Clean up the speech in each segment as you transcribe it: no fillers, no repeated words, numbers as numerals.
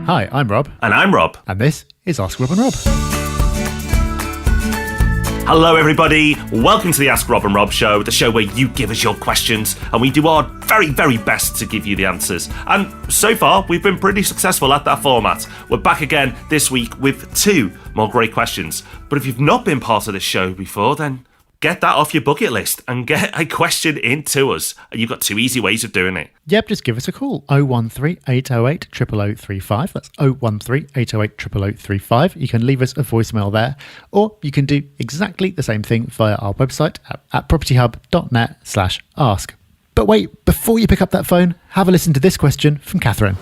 Hi, I'm Rob. And I'm Rob. And this is Ask Rob and Rob. Hello, everybody. Welcome to the Ask Rob and Rob show, the show where you give us your questions and we do our very, very best to give you the answers. And so far, we've been pretty successful at that format. We're back again this week with 2 more great questions. But if you've not been part of this show before, then get that off your bucket list and get a question in to us. And you've got 2 easy ways of doing it. Yep, just give us a call. 013 808 0035. That's 013 808 0035. You can leave us a voicemail there, or you can do exactly the same thing via our website at propertyhub.net/ask. But wait, before you pick up that phone, have a listen to this question from Catherine.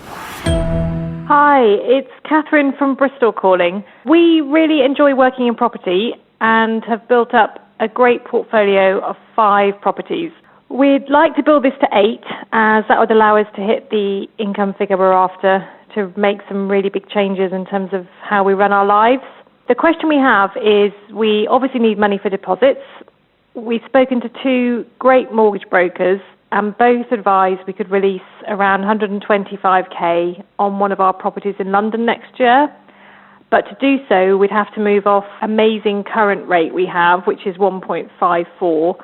Hi, it's Catherine from Bristol calling. We really enjoy working in property and have built up a great portfolio of 5 properties. We'd like to build this to 8, as that would allow us to hit the income figure we're after to make some really big changes in terms of how we run our lives. The question we have is, we obviously need money for deposits. We've spoken to 2 great mortgage brokers and both advised we could release around 125k on one of our properties in London next year. But to do so, we'd have to move off amazing current rate we have, which is 1.54,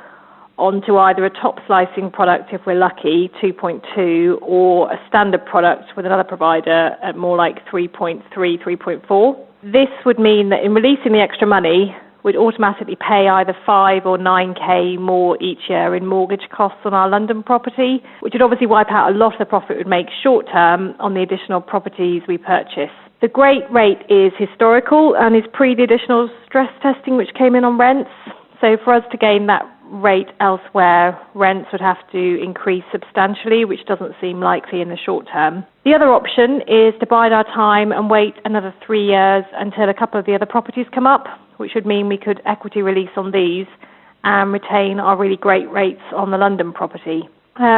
onto either a top slicing product, if we're lucky, 2.2, or a standard product with another provider at more like 3.3, 3.4. This would mean that in releasing the extra money, we'd automatically pay either 5 or 9k more each year in mortgage costs on our London property, which would obviously wipe out a lot of the profit we'd make short term on the additional properties we purchase. The great rate is historical and is pre the additional stress testing which came in on rents. So for us to gain that rate elsewhere, rents would have to increase substantially, which doesn't seem likely in the short term. The other option is to bide our time and wait another 3 years until a couple of the other properties come up, which would mean we could equity release on these and retain our really great rates on the London property.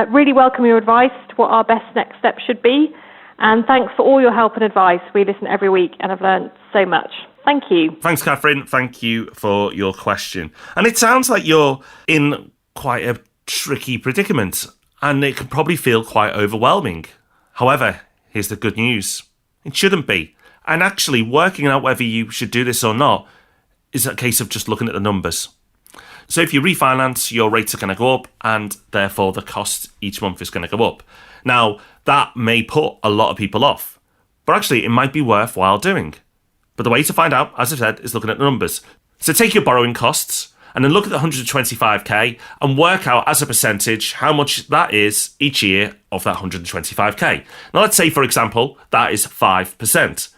Really welcome your advice to what our best next step should be. And thanks for all your help and advice. We listen every week and have learned so much. Thank you. Thanks, Catherine. Thank you for your question. And it sounds like you're in quite a tricky predicament, and it can probably feel quite overwhelming. However, here's the good news. It shouldn't be. And actually, working out whether you should do this or not is a case of just looking at the numbers. So if you refinance, your rates are going to go up, and therefore the cost each month is going to go up. Now, that may put a lot of people off, but actually it might be worthwhile doing. But the way to find out, as I said, is looking at the numbers. So take your borrowing costs and then look at the 125k and work out as a percentage how much that is each year of that 125k. Now, let's say, for example, that is 5%.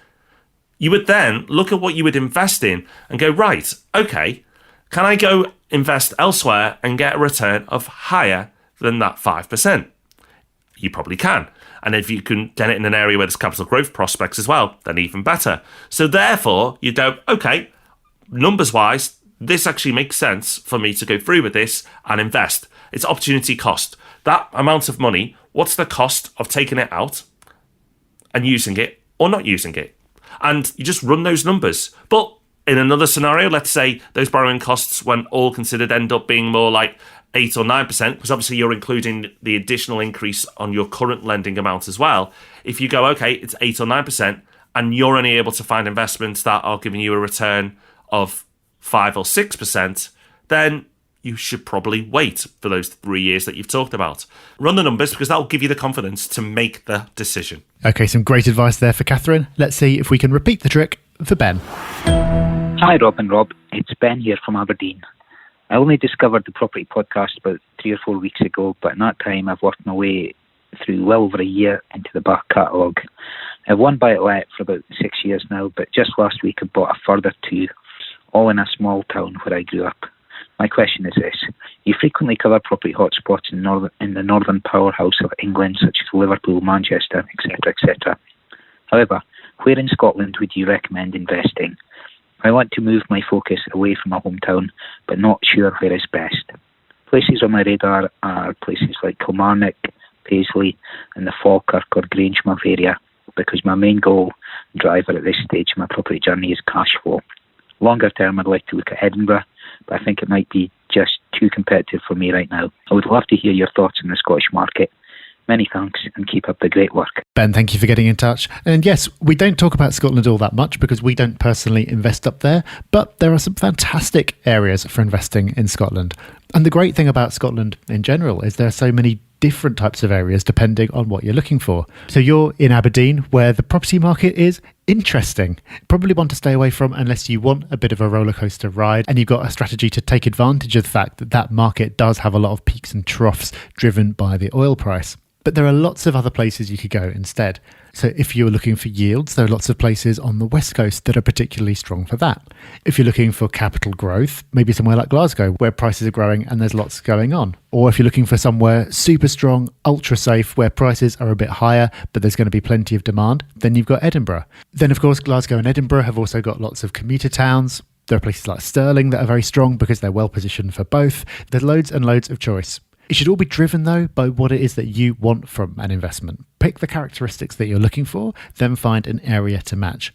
You would then look at what you would invest in and go, right, okay, can I go invest elsewhere and get a return of higher than that 5%? You probably can. And if you can get it in an area where there's capital growth prospects as well, then even better. So therefore, you go, okay, numbers-wise, this actually makes sense for me to go through with this and invest. It's opportunity cost. That amount of money, what's the cost of taking it out and using it or not using it? And you just run those numbers. But in another scenario, let's say those borrowing costs, when all considered, end up being more like 8 or 9%, because obviously you're including the additional increase on your current lending amount as well. If you go, okay, it's 8 or 9%, and you're only able to find investments that are giving you a return of 5 or 6%, then you should probably wait for those 3 years that you've talked about. Run the numbers, because that'll give you the confidence to make the decision. Okay, some great advice there for Catherine. Let's see if we can repeat the trick for Ben. Hi, Rob and Rob. It's Ben here from Aberdeen. I only discovered the property podcast about 3 or 4 weeks ago, but in that time I've worked my way through well over a year into the back catalogue. I've one buy-to-let for about 6 years now, but just last week I bought a further 2, all in a small town where I grew up. My question is this. You frequently cover property hotspots in the northern powerhouse of England, such as Liverpool, Manchester, etc., etc. However, where in Scotland would you recommend investing? I want to move my focus away from my hometown, but not sure where is best. Places on my radar are places like Kilmarnock, Paisley, and the Falkirk or Grangemouth area, because my main goal and driver at this stage of my property journey is cash flow. Longer term, I'd like to look at Edinburgh, but I think it might be just too competitive for me right now. I would love to hear your thoughts on the Scottish market. Many thanks and keep up the great work. Ben, thank you for getting in touch. And yes, we don't talk about Scotland all that much because we don't personally invest up there, but there are some fantastic areas for investing in Scotland. And the great thing about Scotland in general is there are so many different types of areas depending on what you're looking for. So you're in Aberdeen, where the property market is interesting. Probably one to stay away from unless you want a bit of a roller coaster ride and you've got a strategy to take advantage of the fact that that market does have a lot of peaks and troughs driven by the oil price. But there are lots of other places you could go instead. So if you're looking for yields, there are lots of places on the west coast that are particularly strong for that. If you're looking for capital growth, maybe somewhere like Glasgow, where prices are growing and there's lots going on. Or if you're looking for somewhere super strong, ultra safe, where prices are a bit higher, but there's going to be plenty of demand, then you've got Edinburgh. Then, of course, Glasgow and Edinburgh have also got lots of commuter towns. There are places like Stirling that are very strong because they're well positioned for both. There's loads and loads of choice. It should all be driven, though, by what it is that you want from an investment. Pick the characteristics that you're looking for, then find an area to match.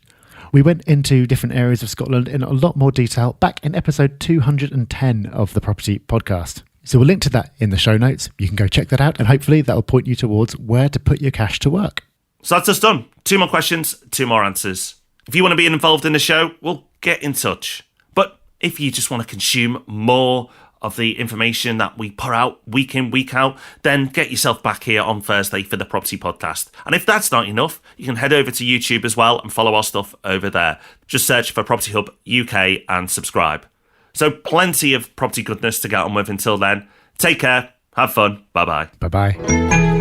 We went into different areas of Scotland in a lot more detail back in episode 210 of the Property Podcast. So we'll link to that in the show notes. You can go check that out, and hopefully that will point you towards where to put your cash to work. So that's us done. 2 more questions, 2 more answers. If you want to be involved in the show, well, get in touch. But if you just want to consume more of the information that we put out week in, week out, then get yourself back here on Thursday for the Property Podcast. And if that's not enough, you can head over to YouTube as well and follow our stuff over there. Just search for Property Hub UK and subscribe. So plenty of property goodness to get on with until then. Take care, have fun, bye-bye. Bye-bye.